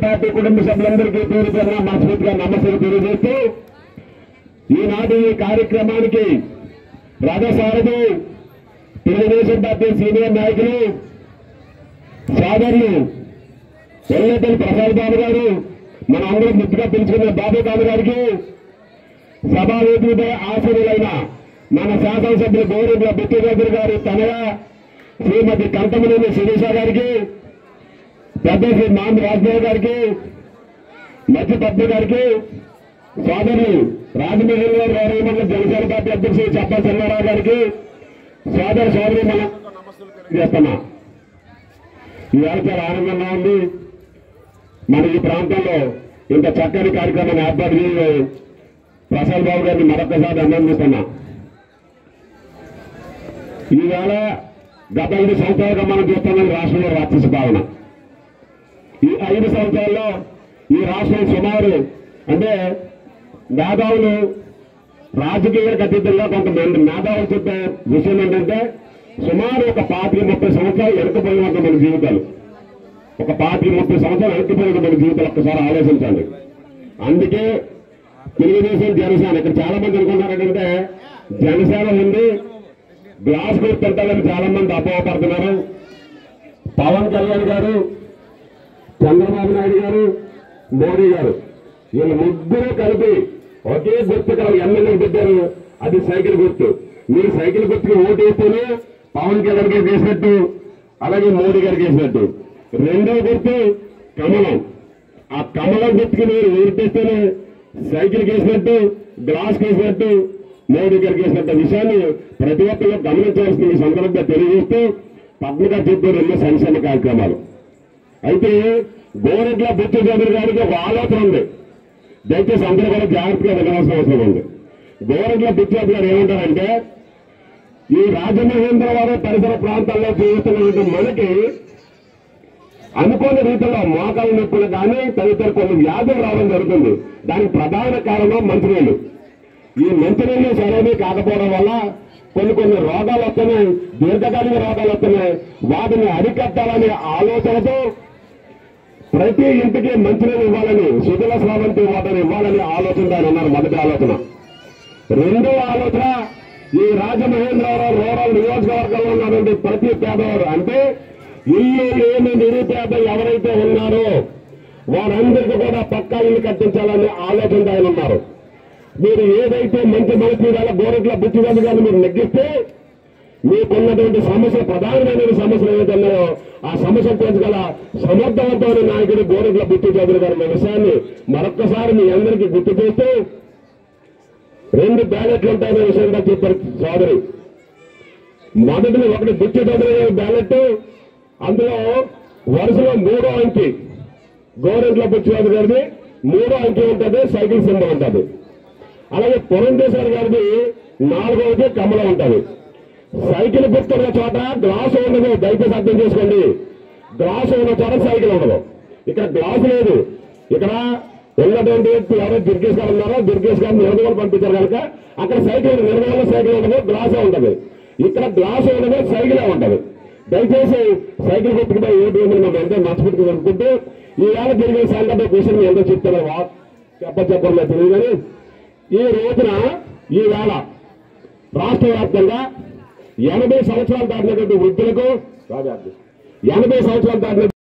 Party కుటుంబ సభ్యులందరికీ పేరు పేరున మనస్ఫూర్తిగా నమస్కారం తెలియజేస్తూ ఈనాటి ఈ కార్యక్రమానికి రథసారథి తెలుగుదేశం పార్టీ సీనియర్ నాయకులు సోదరులు వెల్లపల్లి ప్రసాద్ బాబు గారు, మన అందరూ ముద్దుగా పిలుచుకున్న బాబు బాబు గారికి, సభావేదికపై ఆశీనులైన మన శాసనసభ్యులు గౌరవ బుత్తిరాజు గారి తనయ శ్రీమతి కంటమనేని శిరీష గారికి, పెద్ద శ్రీ మామి రాజబాబు గారికి, మధ్య పద్మ గారికి, సోదరులు రాజమహేల్ గారు గౌరవ జనసేన పార్టీ అధ్యక్షులు చప్ప చంద్రరావు గారికి, సోదరి మనం చేస్తున్నా. ఈవేళ చాలా ఆనందంగా ఉంది. మన ఈ ప్రాంతంలో ఇంత చక్కని కార్యక్రమాన్ని ఏర్పాటు చేసి ప్రసాద్ బాబు గారిని మరొకసారి అభినందిస్తున్నా. ఈవేళ గత 5 సంవత్సరాలుగా మనం చూస్తున్నాం రాష్ట్రంలో రాక్షస పాలన. ఈ 5 సంవత్సరాల్లో ఈ రాష్ట్రం సుమారు అంటే మేధావులు రాజకీయాలకు అతీతంగా కొంతమంది మేధావులు చెప్పే విషయం ఏంటంటే సుమారు ఒక 25-30 సంవత్సరాలు వెనుకపోయి ఉంటాం మన జీవితాలు. ఒక 25-30 సంవత్సరాలు వెనుకపోయి ఉంటాం మన జీవితాలు. ఒక్కసారి ఆలోచించండి. అందుకే తెలుగుదేశం జనసేన ఇక్కడ చాలా మంది అనుకున్నారు ఏంటంటే జనసేన ఉంది గ్లాస్ గుర్తు తింటారని చాలా మంది అపోహపడుతున్నారు. పవన్ కళ్యాణ్ గారు, చంద్రబాబు నాయుడు గారు, మోడీ గారు వీళ్ళు ముగ్గురు కలిపి ఒకే గుర్తు ఎమ్మెల్యేలు పెట్టారు. అది సైకిల్ గుర్తు. మీరు సైకిల్ గుర్తుకి ఓటు వేస్తేనే పవన్ కళ్యాణ్ గారికి వేసినట్టు, అలాగే మోడీ గారికి వేసినట్టు. రెండో గుర్తు కమలం. ఆ కమలం గుర్తుకి మీరు ఓటేస్తేనే సైకిల్కి వేసినట్టు, గ్లాస్కి వేసినట్టు, మోడీ గారికి వేసినట్టు విషయాన్ని ప్రతి ఒక్కరు గమనించాల్సిన ఈ సందర్భంగా తెలియజేస్తూ పద్మగా చెప్పే 2 సంక్షేమ కార్యక్రమాలు. అయితే గోరెడ్ల బుచ్చిచౌదరి గారికి ఒక ఆలోచన ఉంది. దయచేసి అందరూ కూడా జాగ్రత్తగా వినాల్సిన అవసరం ఉంది. గోరెడ్ల బుచ్చిచౌదరి గారు ఏమంటారంటే ఈ రాజమహేంద్రవరం పరిసర ప్రాంతాల్లో జీవిస్తున్న మనకి అనుకోని రీతిలో మోకాలు నొప్పులు కానీ తదితర కొన్ని వ్యాధులు రావడం జరుగుతుంది. దానికి ప్రధాన కారణం మంచినీళ్లు. ఈ మంచినీళ్లు సరైనవి కాకపోవడం వల్ల కొన్ని రోగాలు వస్తున్నాయి, దీర్ఘకాలిక రోగాలు వస్తున్నాయి. వాటిని అరికట్టాలనే ఆలోచనతో ప్రతి ఇంటికి మంచినీళ్ళు ఇవ్వాలని, శుద్ధుల స్రవంతి వాటిని ఇవ్వాలని ఆలోచన ఆయన ఉన్నారు. మొదటి ఆలోచన. రెండవ ఆలోచన ఈ రాజమహేంద్రవరం రూరల్ నియోజకవర్గంలో ఉన్నటువంటి ప్రతి పేదవారు అంటే ఇల్లు లేని నిరుపేద ఎవరైతే ఉన్నారో వారందరికీ కూడా పక్కా ఇల్లు కట్టించాలనే ఆలోచన ఆయన ఉన్నారు. మీరు ఏదైతే మంచి మనసు గోరెట్ల బుచ్చిచౌదరి గారిని మీరు నెగ్గిస్తే మీకున్నటువంటి సమస్య ప్రధానమైన సమస్యలు ఏదన్నాయో ఆ సమస్యలు తీర్చగల సమర్థవంతమైన నాయకుడు గోరెట్ల బుచ్చిచౌదరి గారి విషయాన్ని మరొక్కసారి మీ అందరికీ గుర్తు చేస్తూ 2 బ్యాలెట్లు ఉంటాయనే విషయంగా చెప్పారు సోదరి. మొదటిది ఒకటి బుచ్చిచౌదరి బ్యాలెట్, అందులో వరుసలో 3వ అంకి గోరెట్ల బుచ్చిచౌదరి గారిది 3వ అంకి ఉంటుంది, సైకిల్ సింబల్ ఉంటుంది. అలాగే పురంధేశ్వరి గారిది 4వది కమలం ఉంటుంది. సైకిల్ గుర్తున్న చోట గ్లాసు ఉండదు. దయచేసి అర్థం చేసుకోండి. గ్లాసు ఉన్న చోట సైకిల్ ఉండదు. ఇక్కడ గ్లాసు లేదు. ఇక్కడ ఉన్నటువంటి ఎవరో దుర్గేష్ గారు ఉన్నారో దుర్గేష్ గారిని నిర్మూలన పంపించారు కనుక అక్కడ సైకిల్ నిర్మూలన సైకిల్ ఉండదు, గ్లాసే ఉంటుంది. ఇక్కడ గ్లాసు ఉండదు, సైకిలే ఉంటుంది. దయచేసి సైకిల్ గుర్తుకుపై ఓటు వేయమని మనం ఎంతో మనస్ఫూర్తిగా అనుకుంటూ ఈవేళ జరిగే సంఘటన విషయం ఎంతో చెప్తున్నారు చెప్పడం తెలియదు. కానీ ఈ రోజున ఈవేళ రాష్ట్ర వ్యాప్తంగా 80 సంవత్సరాలు దాటినటువంటి వృద్ధులకు 80 సంవత్సరాలు దాటిన